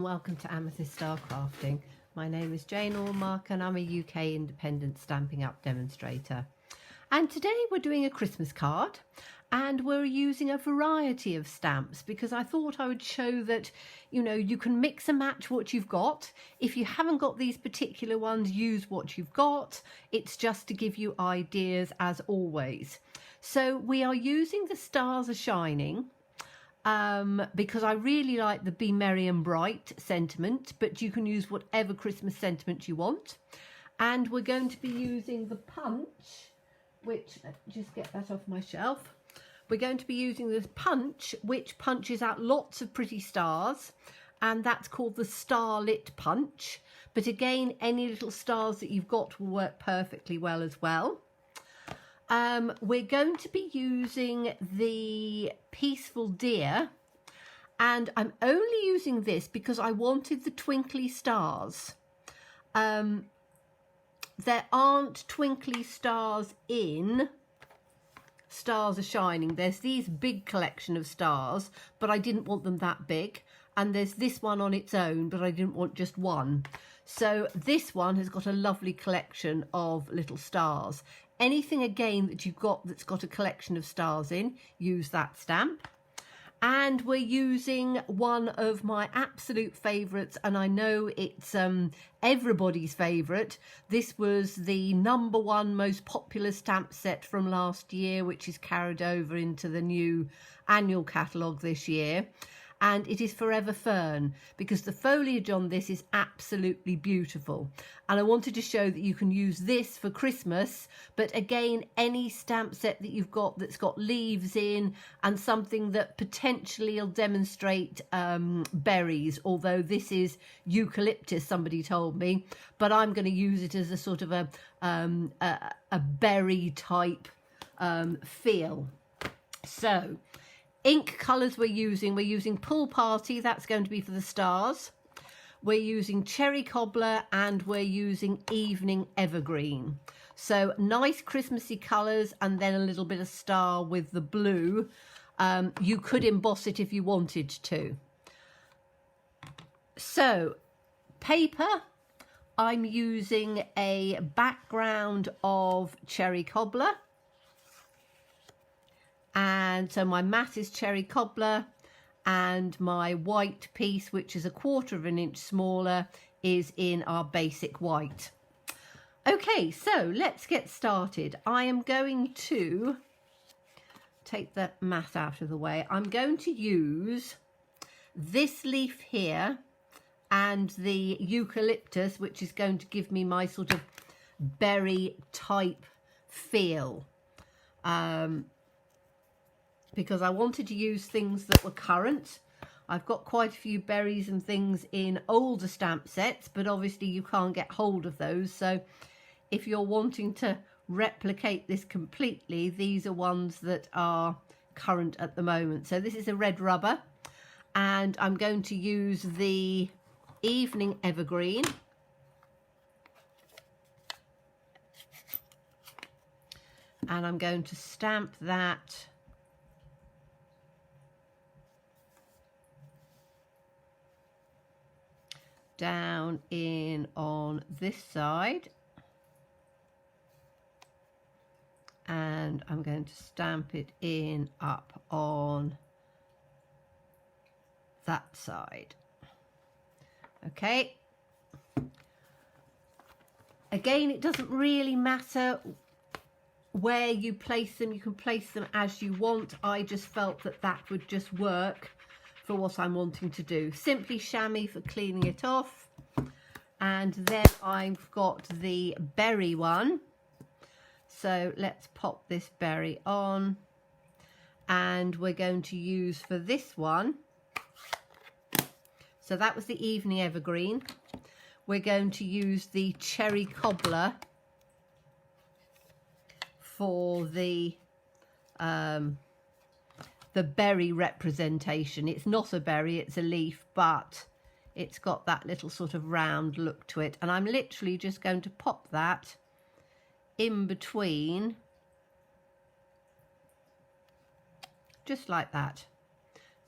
and welcome to Amethyst Star Crafting. My name is Jane Allmark and I'm a UK independent Stampin' Up demonstrator. And today we're doing a Christmas card and we're using a variety of stamps because I thought I would show that, you can mix and match what you've got. If you haven't got these particular ones, use what you've got. It's just to give you ideas as always. So we are using the Stars Are Shining. Because I really like the Be Merry and Bright sentiment, but you can use whatever Christmas sentiment you want. And we're going to be using the Punch, which, let me just get that off my shelf. We're going to be using this Punch, which punches out lots of pretty stars, and that's called the Starlit Punch. But again, any little stars that you've got will work perfectly well as well. We're going to be using the Peaceful Deer, and I'm only using this because I wanted the twinkly stars. There aren't twinkly stars in Stars Are Shining. There's these big collection of stars, but I didn't want them that big. And there's this one on its own, but I didn't want just one. So this one has got a lovely collection of little stars. Anything again that you've got that's got a collection of stars in, use that stamp. And we're using one of my absolute favourites, and I know it's everybody's favourite. This was the #1 most popular stamp set from last year, which is carried over into the new annual catalogue this year. And it is Forever Fern, because the foliage on this is absolutely beautiful. And I wanted to show that you can use this for Christmas, but again, any stamp set that you've got that's got leaves in and something that potentially will demonstrate berries, although this is eucalyptus, somebody told me, but I'm going to use it as a sort of a berry type feel. So, ink colours we're using Pool Party, that's going to be for the stars. We're using Cherry Cobbler and we're using Evening Evergreen. So nice Christmassy colours and then a little bit of star with the blue. You could emboss it if you wanted to. So paper, I'm using a background of Cherry Cobbler. And so my mat is Cherry Cobbler and my white piece, which is 1/4 inch smaller, is in our basic white. Okay, so let's get started. I am going to take the mat out of the way. I'm going to use this leaf here and the eucalyptus, which is going to give me my sort of berry type feel. Because I wanted to use things that were current. I've got quite a few berries and things in older stamp sets, but obviously you can't get hold of those. So if you're wanting to replicate this completely, these are ones that are current at the moment. So this is a red rubber, and I'm going to use the Evening Evergreen. And I'm going to stamp that down in on this side, and I'm going to stamp it in up on that side. Okay, again, it doesn't really matter where you place them. You can place them as you want. I just felt that that would just work for what I'm wanting to do. Simply chamois for cleaning it off. And then I've got the berry one. So let's pop this berry on. And we're going to use for this one. So that was the Evening Evergreen. We're going to use the Cherry Cobbler for the berry representation. It's not a berry, it's a leaf, but it's got that little sort of round look to it. And I'm literally just going to pop that in between, just like that.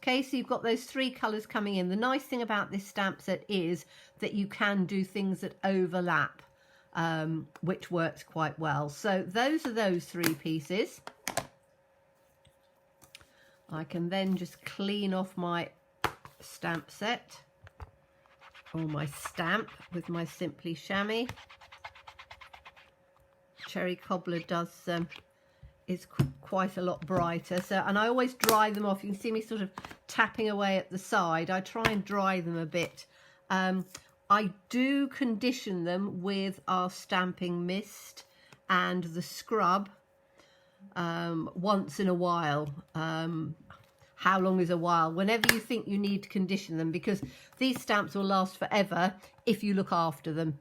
Okay, so you've got those 3 colours coming in. The nice thing about this stamp set is that you can do things that overlap, which works quite well. So those are those 3 pieces. I can then just clean off my stamp set, or my stamp, with my Simply Chamois. Cherry Cobbler is quite a lot brighter, so, and I always dry them off. You can see me sort of tapping away at the side. I try and dry them a bit. I do condition them with our stamping mist and the scrub once in a while. How long is a while? Whenever you think you need to condition them, because these stamps will last forever if you look after them.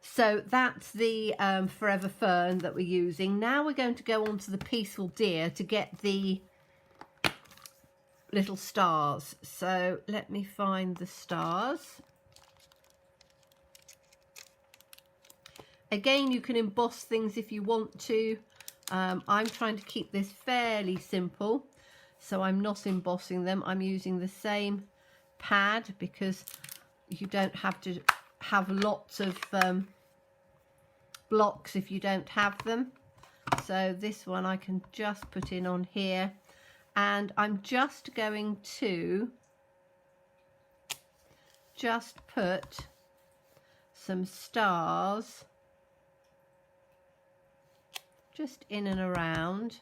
So that's the Forever Fern that we're using. Now we're going to go on to the Peaceful Deer to get the little stars. So let me find the stars. Again, you can emboss things if you want to. I'm trying to keep this fairly simple, so I'm not embossing them. I'm using the same pad because you don't have to have lots of blocks if you don't have them. So this one I can just put in on here, and I'm just going to just put some stars just in and around,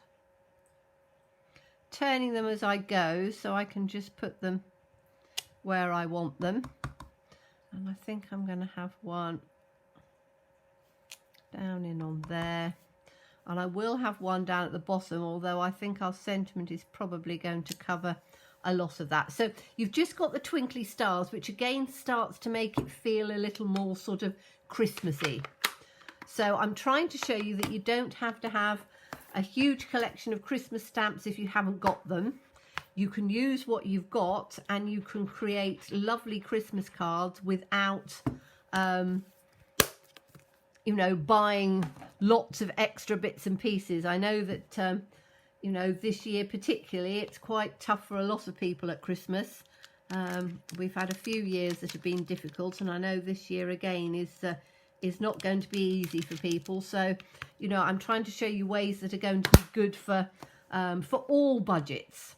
turning them as I go so I can just put them where I want them. And I think I'm going to have one down in on there, and I will have one down at the bottom, although I think our sentiment is probably going to cover a lot of that. So you've just got the twinkly stars, which again starts to make it feel a little more sort of Christmassy. So I'm trying to show you that you don't have to have a huge collection of Christmas stamps if you haven't got them. You can use what you've got and you can create lovely Christmas cards without, you know, buying lots of extra bits and pieces. I know that, you know, this year particularly, it's quite tough for a lot of people at Christmas. We've had a few years that have been difficult, and I know this year again is not going to be easy for people. So, you know, I'm trying to show you ways that are going to be good for all budgets.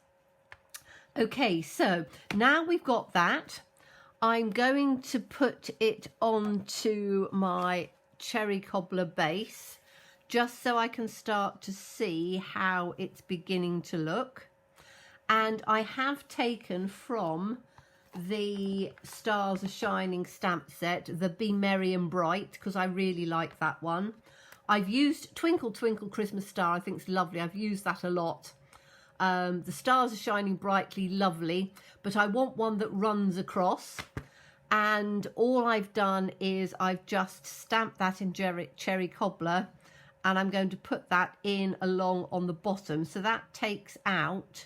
Okay, so now we've got that, I'm going to put it onto my Cherry Cobbler base, just so I can start to see how it's beginning to look. And I have taken from the Stars Are Shining stamp set the Be Merry and Bright, because I really like that one. I've used Twinkle Twinkle Christmas Star. I think it's lovely. I've used that a lot. The stars are shining brightly, lovely, but I want one that runs across, and all I've done is I've just stamped that in Cherry Cobbler, and I'm going to put that in along on the bottom, so that takes out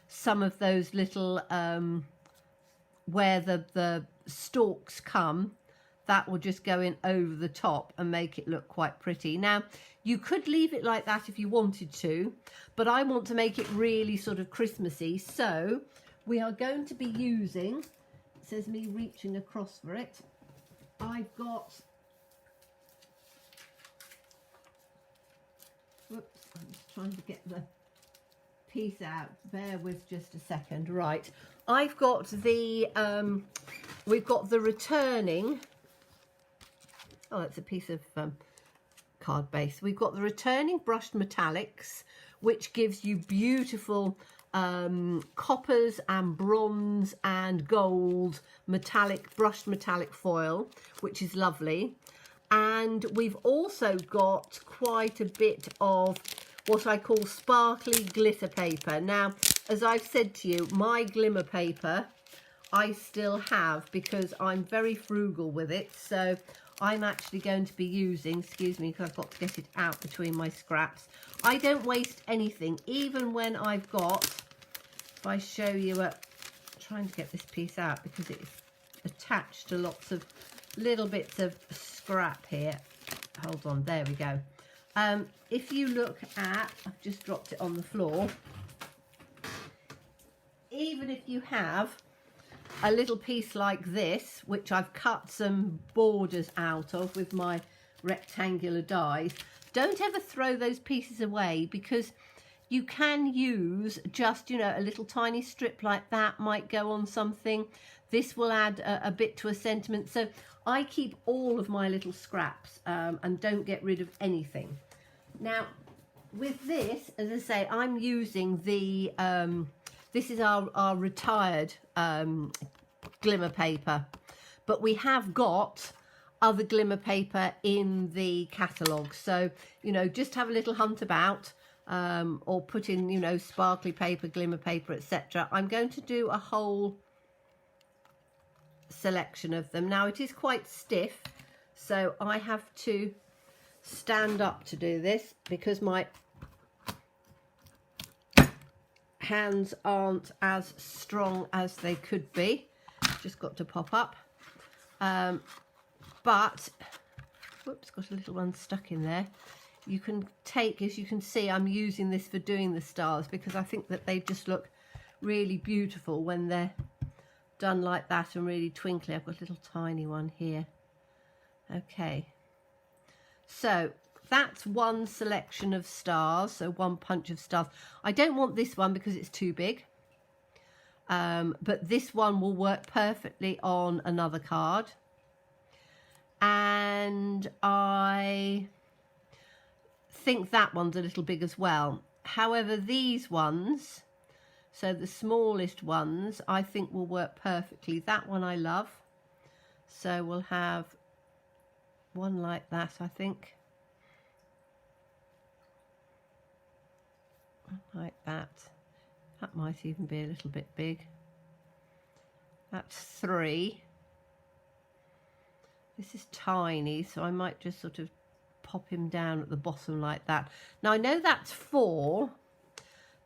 some of those little where the stalks come. That will just go in over the top and make it look quite pretty. Now, you could leave it like that if you wanted to, but I want to make it really sort of Christmassy. So we are going to be using, it says me reaching across for it. I've got, whoops, I'm just trying to get the piece out. Bear with just a second. Right, I've got the, we've got the returning, oh, that's a piece of card base. We've got the returning brushed metallics, which gives you beautiful coppers and bronze and gold metallic, brushed metallic foil, which is lovely. And we've also got quite a bit of what I call sparkly glitter paper. Now, as I've said to you, my glimmer paper I still have because I'm very frugal with it. So I'm actually going to be using, excuse me, because I've got to get it out between my scraps. I don't waste anything, even when I've got, if I show you trying to get this piece out because it's attached to lots of little bits of scrap here. Hold on, there we go. If you look at, I've just dropped it on the floor. Even even if you have a little piece like this, which I've cut some borders out of with my rectangular dies, don't ever throw those pieces away, because you can use just, you know, a little tiny strip like that might go on something. This will add a bit to a sentiment. So I keep all of my little scraps and don't get rid of anything. Now, with this, as I say, I'm using the, this is our retired glimmer paper, but we have got other glimmer paper in the catalogue. So, you know, just have a little hunt about, or put in, you know, sparkly paper, glimmer paper, etc. I'm going to do a whole selection of them. Now, it is quite stiff, so I have to stand up to do this because my hands aren't as strong as they could be. Just got to pop up. But, whoops, got a little one stuck in there. You can take, as you can see, I'm using this for doing the stars because I think that they just look really beautiful when they're done like that and really twinkly. I've got a little tiny one here. Okay. So that's one selection of stars, so one punch of stars. I don't want this one because it's too big. But this one will work perfectly on another card. And I think that one's a little big as well. However, these ones, so the smallest ones, I think will work perfectly. That one I love. So we'll have one like that, I think. Like that. That might even be a little bit big. That's 3. This is tiny, so I might just sort of pop him down at the bottom like that. Now, I know that's 4,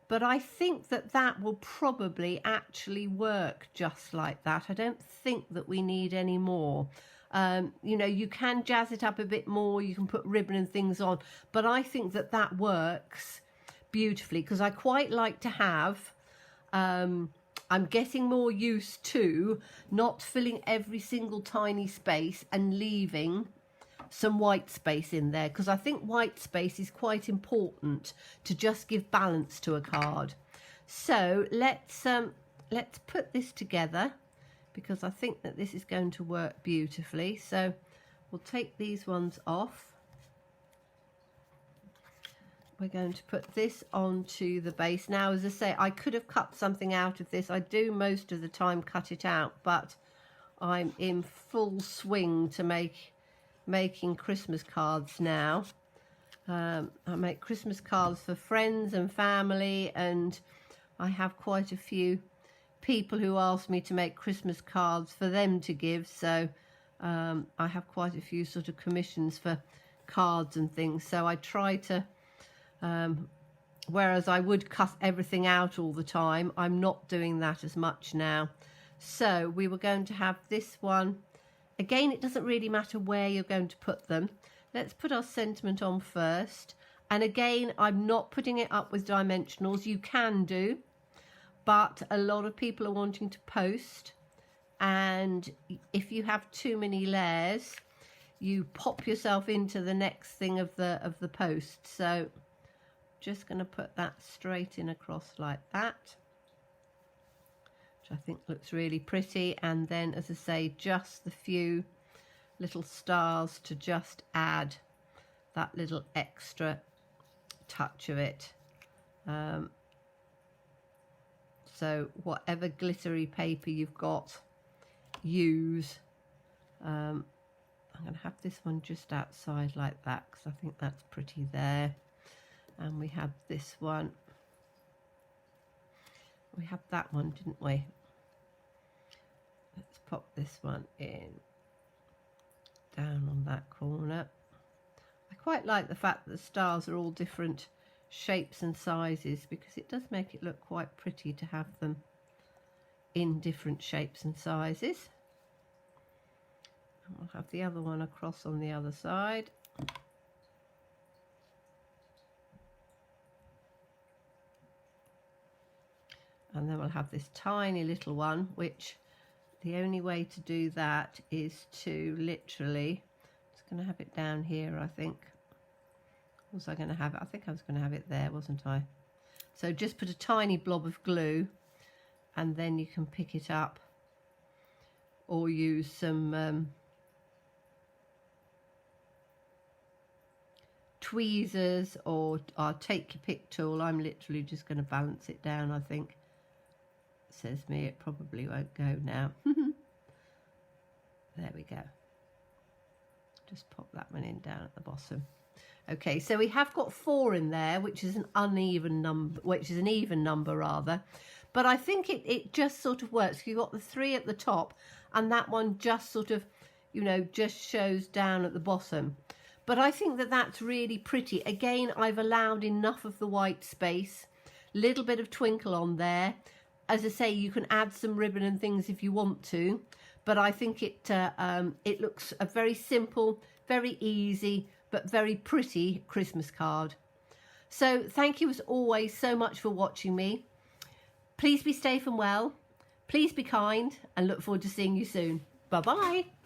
but I think that that will probably actually work just like that. I don't think that we need any more. You know, you can jazz it up a bit more. You can put ribbon and things on, but I think that that works beautifully because I quite like to have, I'm getting more used to not filling every single tiny space and leaving some white space in there, because I think white space is quite important to just give balance to a card. So let's put this together because I think that this is going to work beautifully. So we'll take these ones off. We're going to put this onto the base. Now, as I say, I could have cut something out of this. I do most of the time cut it out, but I'm in full swing to making Christmas cards now. I make Christmas cards for friends and family, and I have quite a few people who ask me to make Christmas cards for them to give. So I have quite a few sort of commissions for cards and things. So I try to... whereas I would cut everything out all the time, I'm not doing that as much now. So we were going to have this one. Again, it doesn't really matter where you're going to put them. Let's put our sentiment on first. And again, I'm not putting it up with dimensionals. You can do, but a lot of people are wanting to post. And if you have too many layers, you pop yourself into the next thing of the post. So just going to put that straight in across like that, which I think looks really pretty. And then, as I say, just the few little stars to just add that little extra touch of it. So whatever glittery paper you've got, use. I'm going to have this one just outside like that because I think that's pretty there. And we had this one. We had that one, didn't we? Let's pop this one in, down on that corner. I quite like the fact that the stars are all different shapes and sizes because it does make it look quite pretty to have them in different shapes and sizes. And we'll have the other one across on the other side. And then we'll have this tiny little one, which the only way to do that is to literally, just going to have it down here, I think. Was I going to have it? I think I was going to have it there, wasn't I? So just put a tiny blob of glue and then you can pick it up, or use some tweezers, or take your pick tool. I'm literally just going to balance it down, I think. Says me, it probably won't go now. There we go. Just pop that one in down at the bottom. Okay, so we have got 4 in there, which is an uneven number, which is an even number rather. But I think it just sort of works. You've got the 3 at the top, and that one just sort of, you know, just shows down at the bottom. But I think that that's really pretty. Again, I've allowed enough of the white space, little bit of twinkle on there. As I say, you can add some ribbon and things if you want to, but I think it looks a very simple, very easy, but very pretty Christmas card. So thank you as always so much for watching me. Please be safe and well. Please be kind, and look forward to seeing you soon. Bye-bye.